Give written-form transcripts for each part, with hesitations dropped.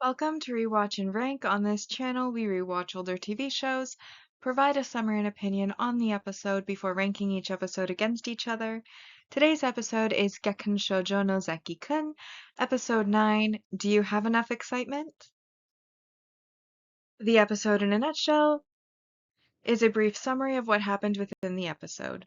Welcome to Rewatch and Rank. On this channel, we rewatch older TV shows, provide a summary and opinion on the episode before ranking each episode against each other. Today's episode is Gekkan Shoujo Nozaki-Kun, episode 9, Do You Have Enough Excitement? The episode in a nutshell is a brief summary of what happened within the episode.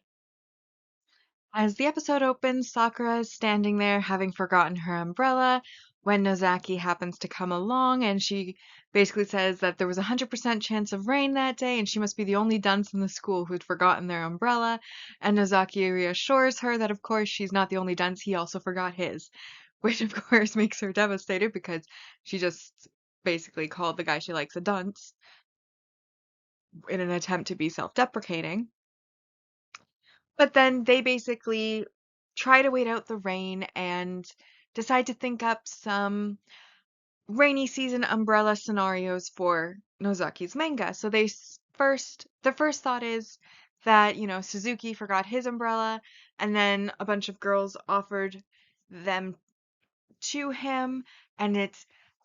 As the episode opens, Sakura is standing there having forgotten her umbrella when Nozaki happens to come along, and she basically says that there was a 100% chance of rain that day and she must be the only dunce in the school who'd forgotten their umbrella. And Nozaki reassures her that of course she's not the only dunce, he also forgot his, which of course makes her devastated because she just basically called the guy she likes a dunce in an attempt to be self-deprecating. But then they basically try to wait out the rain and decide to think up some rainy season umbrella scenarios for Nozaki's manga. So the first thought is that, Suzuki forgot his umbrella and then a bunch of girls offered them to him and it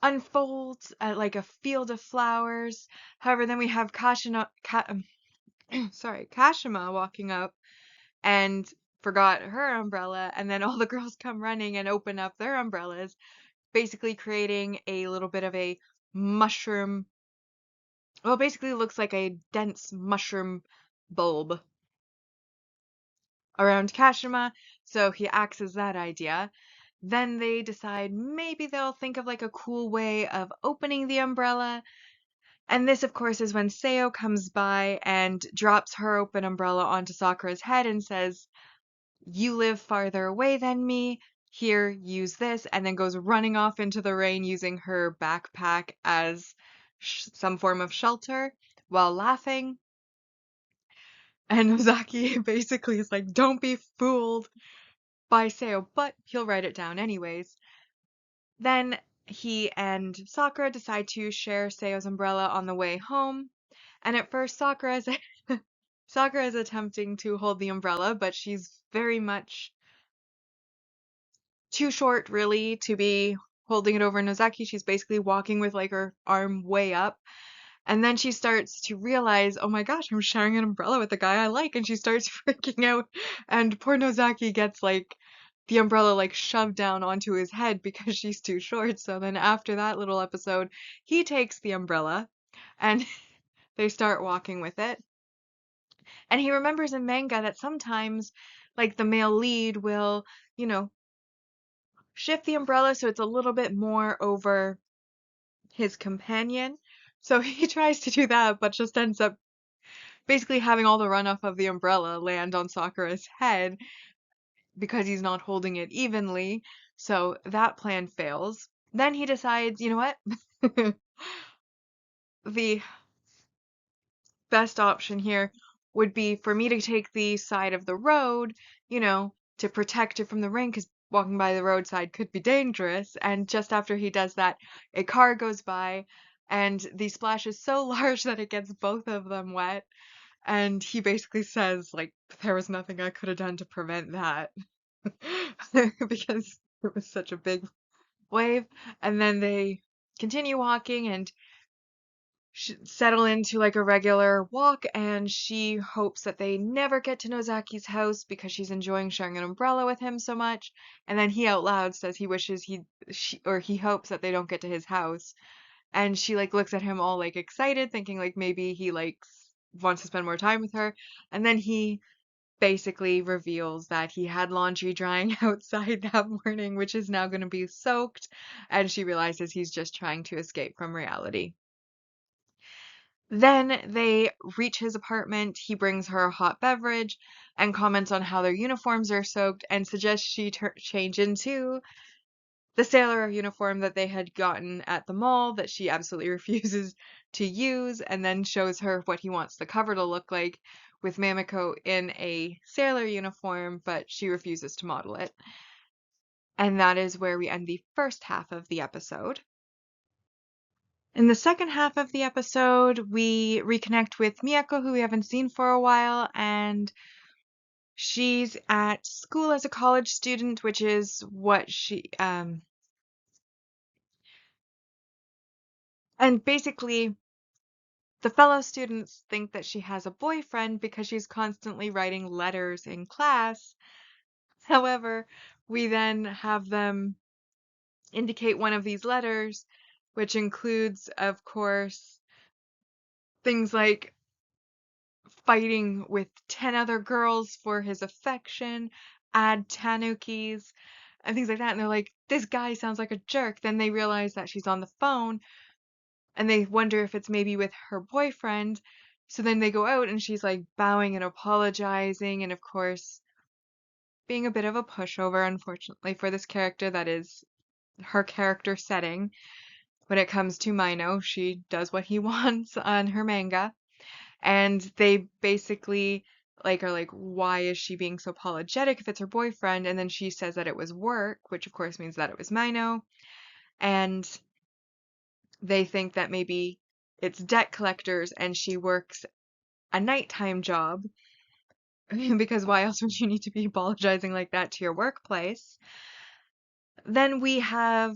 unfolds like a field of flowers. However, then we have Kashima walking up and forgot her umbrella, and then all the girls come running and open up their umbrellas, basically creating a little bit of a mushroom. Well, basically looks like a dense mushroom bulb around Kashima, so he axes that idea. Then they decide maybe they'll think of like a cool way of opening the umbrella. And this, of course, is when Seo comes by and drops her open umbrella onto Sakura's head and says, "You live farther away than me. Here, use this," and then goes running off into the rain using her backpack as some form of shelter while laughing. And Nozaki basically is like, "Don't be fooled by Seo," but he'll write it down anyways. Then he and Sakura decide to share Seo's umbrella on the way home. And at first, Sakura is attempting to hold the umbrella, but she's very much too short really to be holding it over Nozaki. She's basically walking with like her arm way up. And then she starts to realize, oh my gosh, I'm sharing an umbrella with the guy I like. And she starts freaking out. And poor Nozaki gets like the umbrella like shoved down onto his head because she's too short. So then after that little episode, he takes the umbrella and they start walking with it. And he remembers in manga that sometimes like the male lead will, you know, shift the umbrella so it's a little bit more over his companion. So he tries to do that, but just ends up basically having all the runoff of the umbrella land on Sakura's head because he's not holding it evenly. So that plan fails. Then he decides, you know what? The best option here would be for me to take the side of the road, to protect it from the rain, because walking by the roadside could be dangerous. And just after he does that, a car goes by, and the splash is so large that it gets both of them wet. And he basically says, like, there was nothing I could have done to prevent that because it was such a big wave. And then they continue walking, and settle into like a regular walk, and she hopes that they never get to Nozaki's house because she's enjoying sharing an umbrella with him so much. And then he out loud says he wishes he hopes that they don't get to his house. And she like looks at him all like excited, thinking like maybe he wants to spend more time with her. And then he basically reveals that he had laundry drying outside that morning, which is now going to be soaked. And she realizes he's just trying to escape from reality. Then they reach his apartment. He brings her a hot beverage and comments on how their uniforms are soaked and suggests she change into the sailor uniform that they had gotten at the mall that she absolutely refuses to use, and then shows her what he wants the cover to look like with Mamiko in a sailor uniform, but she refuses to model it. And that is where we end the first half of the episode. In the second half of the episode, we reconnect with Miyako, who we haven't seen for a while, and she's at school as a college student, which is what And basically, the fellow students think that she has a boyfriend because she's constantly writing letters in class. However, we then have them indicate one of these letters, which includes, of course, things like fighting with 10 other girls for his affection, add tanukis, and things like that. And they're like, this guy sounds like a jerk. Then they realize that she's on the phone and they wonder if it's maybe with her boyfriend. So then they go out and she's like bowing and apologizing, and of course, being a bit of a pushover, unfortunately, for this character that is her character setting. When it comes to Mino, she does what he wants on her manga. And they basically are like, why is she being so apologetic if it's her boyfriend? And then she says that it was work, which of course means that it was Mino. And they think that maybe it's debt collectors and she works a nighttime job because why else would you need to be apologizing like that to your workplace? Then we have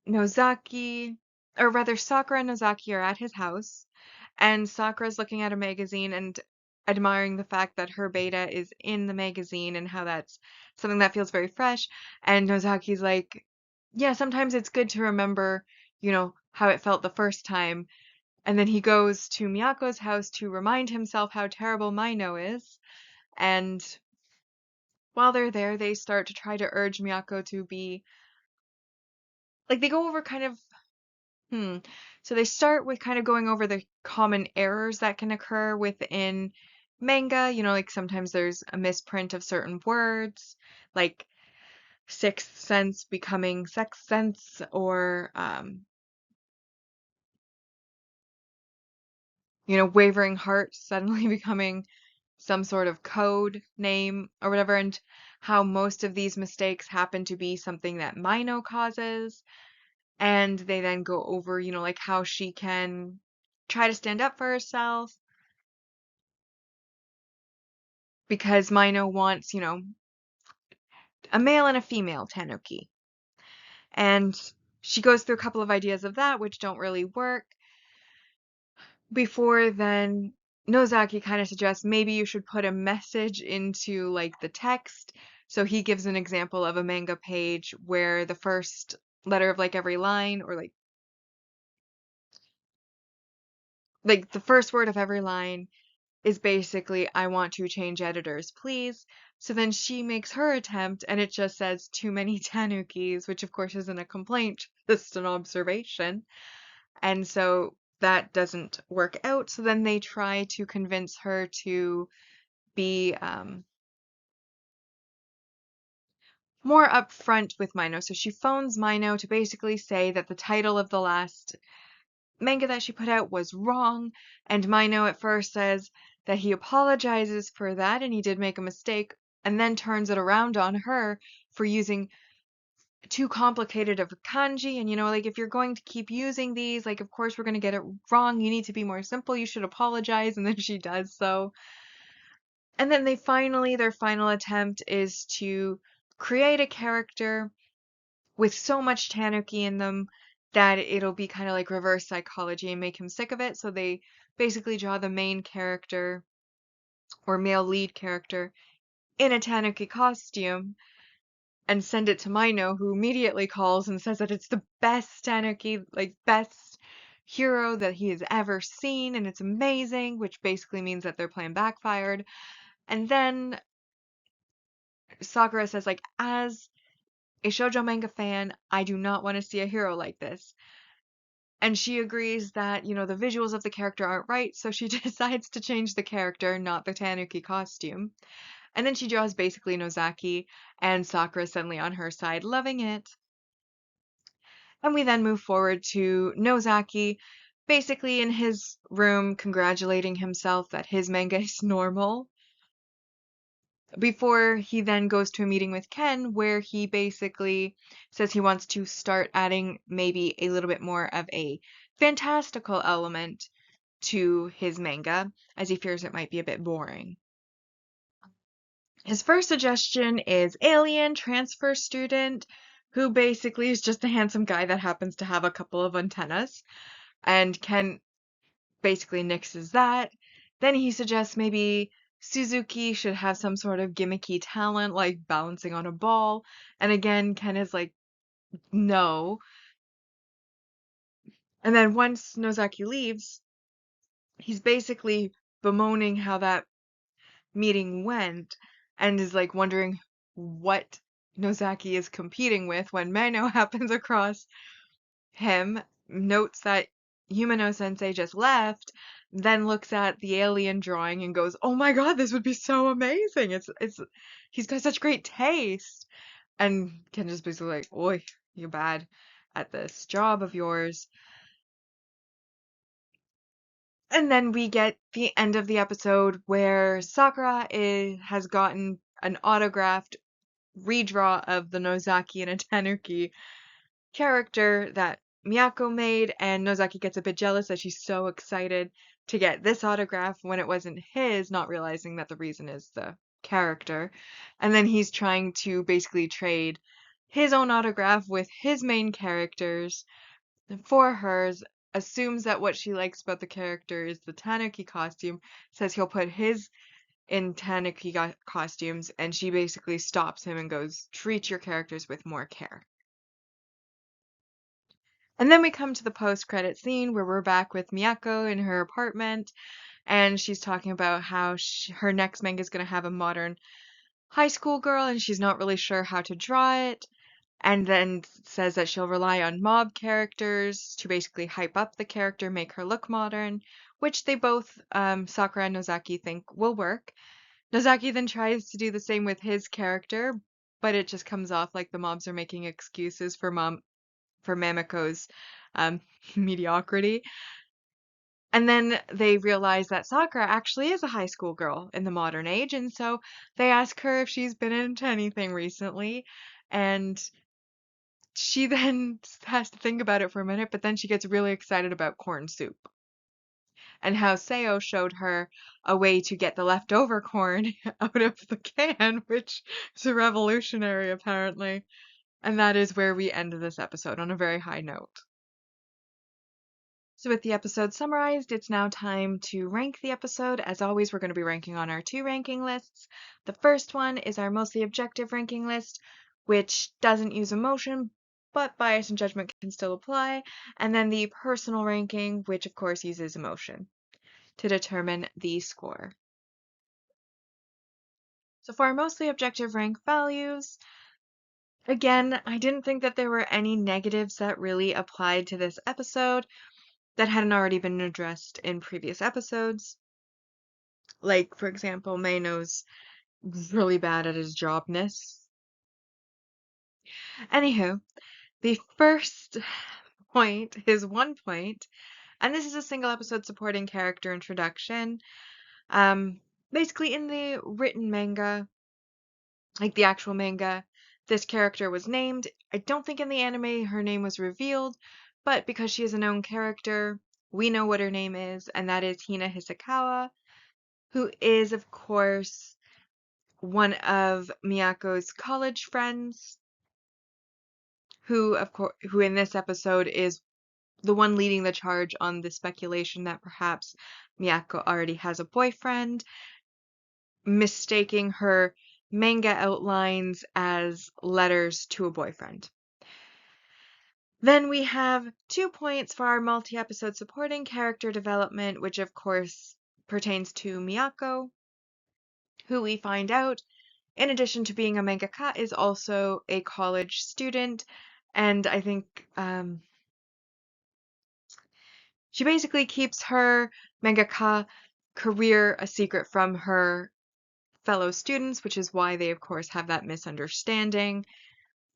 Nozaki, or rather, Sakura and Nozaki are at his house, and Sakura's looking at a magazine and admiring the fact that her beta is in the magazine and how that's something that feels very fresh. And Nozaki's like, yeah, sometimes it's good to remember, how it felt the first time. And then he goes to Miyako's house to remind himself how terrible Mino is. And while they're there, they start to try to urge Miyako to be like, they go over kind of so they start with kind of going over the common errors that can occur within manga. Like sometimes there's a misprint of certain words, like sixth sense becoming sixth sense, or wavering heart suddenly becoming some sort of code name or whatever, and how most of these mistakes happen to be something that Mino causes. And they then go over, like how she can try to stand up for herself because Mino wants, a male and a female Tanuki. And she goes through a couple of ideas of that, which don't really work. Before then, Nozaki kind of suggests maybe you should put a message into like the text. So he gives an example of a manga page where the first letter of like every line, or like the first word of every line is basically, I want to change editors, please. So then she makes her attempt and it just says too many tanukis, which of course isn't a complaint, just an observation. And so that doesn't work out. So then they try to convince her to be more upfront with Mino. So she phones Mino to basically say that the title of the last manga that she put out was wrong, and Mino at first says that he apologizes for that and he did make a mistake, and then turns it around on her for using too complicated of a kanji. And like, if you're going to keep using these, like, of course we're going to get it wrong. You need to be more simple. You should apologize. And then she does so. And then their final attempt is to create a character with so much tanuki in them that it'll be kind of like reverse psychology and make him sick of it. So they basically draw the main character or male lead character in a tanuki costume and send it to Mino, who immediately calls and says that it's the best tanuki, like best hero that he has ever seen, and it's amazing, which basically means that their plan backfired. And then Sakura says, like, as a shoujo manga fan, I do not want to see a hero like this. And she agrees that, the visuals of the character aren't right, so she decides to change the character, not the tanuki costume. And then she draws basically Nozaki, and Sakura suddenly on her side, loving it. And we then move forward to Nozaki, basically in his room, congratulating himself that his manga is normal, before he then goes to a meeting with Ken where he basically says he wants to start adding maybe a little bit more of a fantastical element to his manga, as he fears it might be a bit boring. His first suggestion is alien transfer student, who basically is just a handsome guy that happens to have a couple of antennas, and Ken basically nixes that. Then he suggests maybe Suzuki should have some sort of gimmicky talent, like balancing on a ball. And again, Ken is like, no. And then once Nozaki leaves, he's basically bemoaning how that meeting went and is like wondering what Nozaki is competing with when Mano happens across him, notes that Humano Sensei just left, then looks at the alien drawing and goes, "Oh my God, this would be so amazing! It's he's got such great taste." And Ken just basically like, "Oi, you're bad at this job of yours." And then we get the end of the episode where Sakura has gotten an autographed redraw of the Nozaki and a Tanuki character that Miyako made, and Nozaki gets a bit jealous that she's so excited to get this autograph when it wasn't his, not realizing that the reason is the character. And then he's trying to basically trade his own autograph with his main characters for hers, assumes that what she likes about the character is the Tanuki costume, says he'll put his in Tanuki costumes, and she basically stops him and goes, "Treat your characters with more care." And then we come to the post-credit scene where we're back with Miyako in her apartment, and she's talking about how her next manga is going to have a modern high school girl, and she's not really sure how to draw it, and then says that she'll rely on mob characters to basically hype up the character, make her look modern, which they both, Sakura and Nozaki, think will work. Nozaki then tries to do the same with his character, but it just comes off like the mobs are making excuses for Mameko's um, mediocrity. And then they realize that Sakura actually is a high school girl in the modern age, and so they ask her if she's been into anything recently, and she then has to think about it for a minute, but then she gets really excited about corn soup and how Seo showed her a way to get the leftover corn out of the can, which is revolutionary apparently. And that is where we end this episode on a very high note. So with the episode summarized, it's now time to rank the episode. As always, we're going to be ranking on our two ranking lists. The first one is our mostly objective ranking list, which doesn't use emotion, but bias and judgment can still apply. And then the personal ranking, which of course uses emotion to determine the score. So for our mostly objective rank values, again, I didn't think that there were any negatives that really applied to this episode that hadn't already been addressed in previous episodes. Like, for example, Mano's really bad at his jobness. Anywho, the first point is 1 point, and this is a single episode supporting character introduction. Basically, in the written manga, like the actual manga, this character was named. I don't think in the anime her name was revealed, but because she is a known character, we know what her name is, and that is Hina Hisakawa, who is, of course, one of Miyako's college friends, who in this episode is the one leading the charge on the speculation that perhaps Miyako already has a boyfriend, mistaking her manga outlines as letters to a boyfriend. Then we have 2 points for our multi-episode supporting character development, which of course pertains to Miyako, who we find out, in addition to being a mangaka, is also a college student, and I think she basically keeps her mangaka career a secret from her fellow students, which is why they, of course, have that misunderstanding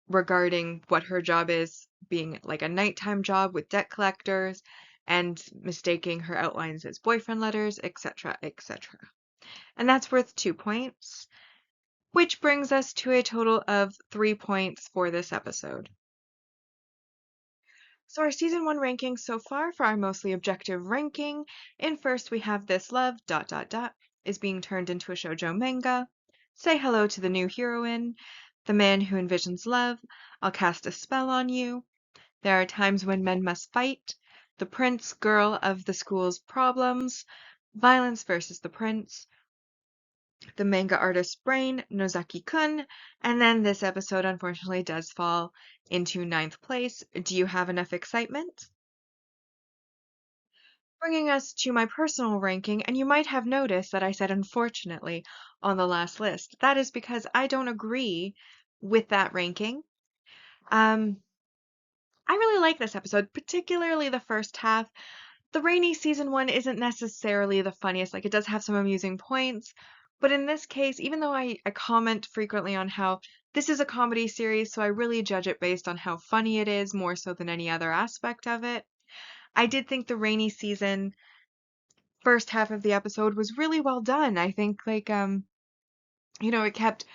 regarding what her job is, being like a nighttime job with debt collectors and mistaking her outlines as boyfriend letters, etc., etc. And that's worth 2 points, which brings us to a total of 3 points for this episode. So our season 1 ranking so far for our mostly objective ranking, in first we have This Love, ... is being turned into a shoujo manga. Say hello to the new heroine. The Man Who Envisions Love, I'll Cast a Spell on You, There Are Times When Men Must Fight, The Prince, Girl of the School's Problems, Violence versus the Prince, The Manga Artist's Brain, Nozaki-Kun, and then this episode unfortunately does fall into ninth place. Do you have enough excitement? Bringing us to my personal ranking, and you might have noticed that I said unfortunately on the last list. That is because I don't agree with that ranking. I really like this episode, particularly the first half. The rainy season one isn't necessarily the funniest, like it does have some amusing points, but in this case, even though I comment frequently on how this is a comedy series, so I really judge it based on how funny it is more so than any other aspect of it, I did think the rainy season first half of the episode was really well done. I think it kept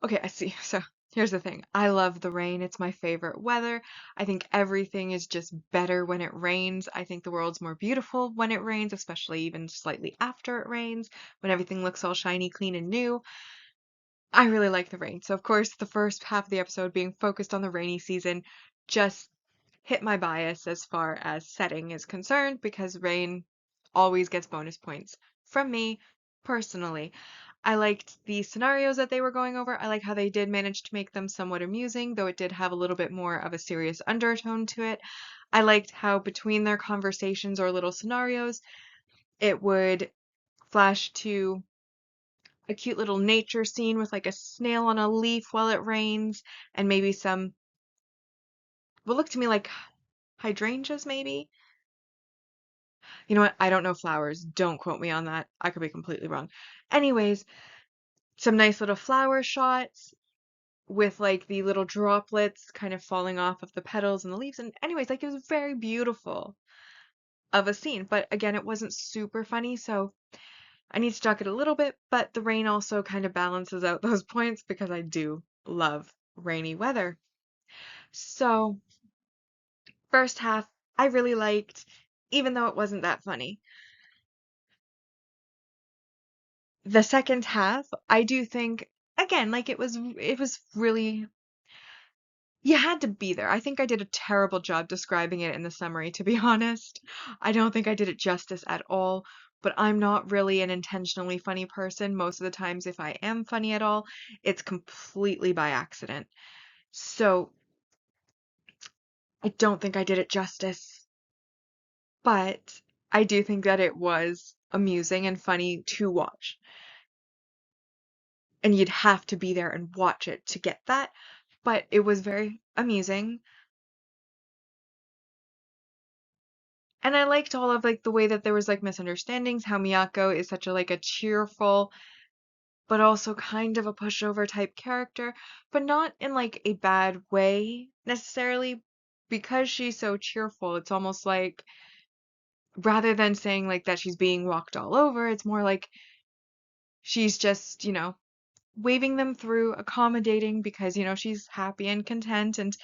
okay, I see. So here's the thing. I love the rain. It's my favorite weather. I think everything is just better when it rains. I think the world's more beautiful when it rains, especially even slightly after it rains, when everything looks all shiny, clean, and new. I really like the rain. So of course, the first half of the episode being focused on the rainy season just hit my bias as far as setting is concerned because rain always gets bonus points from me personally. I liked the scenarios that they were going over. I like how they did manage to make them somewhat amusing, though it did have a little bit more of a serious undertone to it. I liked how between their conversations or little scenarios, it would flash to a cute little nature scene with like a snail on a leaf while it rains and maybe some what looked to me like hydrangeas maybe. You know what? I don't know flowers. Don't quote me on that. I could be completely wrong. Anyways, some nice little flower shots with like the little droplets kind of falling off of the petals and the leaves. And anyways, like it was very beautiful of a scene. But again, it wasn't super funny, so I need to talk it a little bit, but the rain also kind of balances out those points because I do love rainy weather. So, first half, I really liked, even though it wasn't that funny. The second half, I do think, again, like it was really you had to be there. I think I did a terrible job describing it in the summary, to be honest. I don't think I did it justice at all, but I'm not really an intentionally funny person. Most of the times, if I am funny at all, it's completely by accident. So I don't think I did it justice, but I do think that it was amusing and funny to watch. And you'd have to be there and watch it to get that, but it was very amusing. And I liked all of like the way that there was like misunderstandings, how Miyako is such a like a cheerful but also kind of a pushover type character, but not in like a bad way necessarily because she's so cheerful. It's almost like rather than saying like that she's being walked all over, it's more like she's just, waving them through, accommodating because, she's happy and content and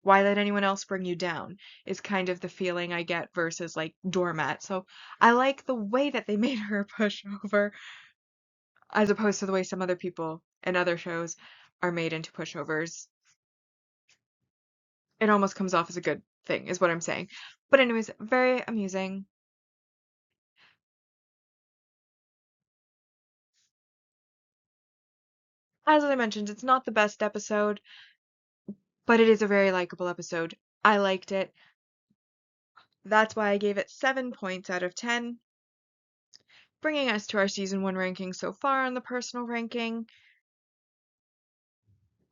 why let anyone else bring you down is kind of the feeling I get versus like doormat. So I like the way that they made her a pushover as opposed to the way some other people and other shows are made into pushovers. It almost comes off as a good thing, is what I'm saying. But anyways, very amusing. As I mentioned, it's not the best episode, but it is a very likable episode. I liked it. That's why I gave it 7 points out of 10. Bringing us to our season 1 ranking so far on the personal ranking,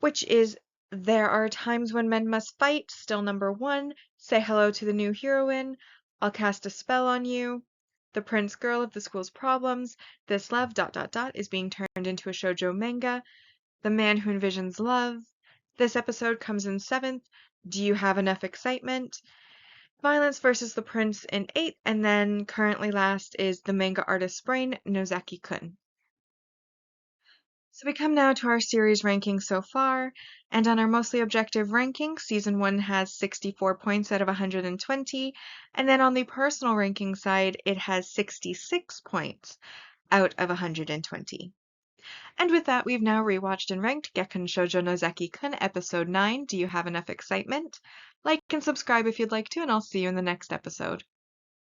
which is There Are Times When Men Must Fight, still number 1, Say Hello to the New Heroine, I'll Cast a Spell on You, The Prince Girl of the School's Problems, This Love is being turned into a shoujo manga, The Man Who Envisions Love. This episode comes in 7th, Do You Have Enough Excitement? Violence versus the Prince in 8th, and then currently last is The Manga Artist's Brain, Nozaki-Kun. So we come now to our series ranking so far, and on our mostly objective ranking, season 1 has 64 points out of 120, and then on the personal ranking side, it has 66 points out of 120. And with that, we've now rewatched and ranked Gekkan Shoujo Nozaki-Kun Episode 9, Do You Have Enough Excitement? Like and subscribe if you'd like to, and I'll see you in the next episode.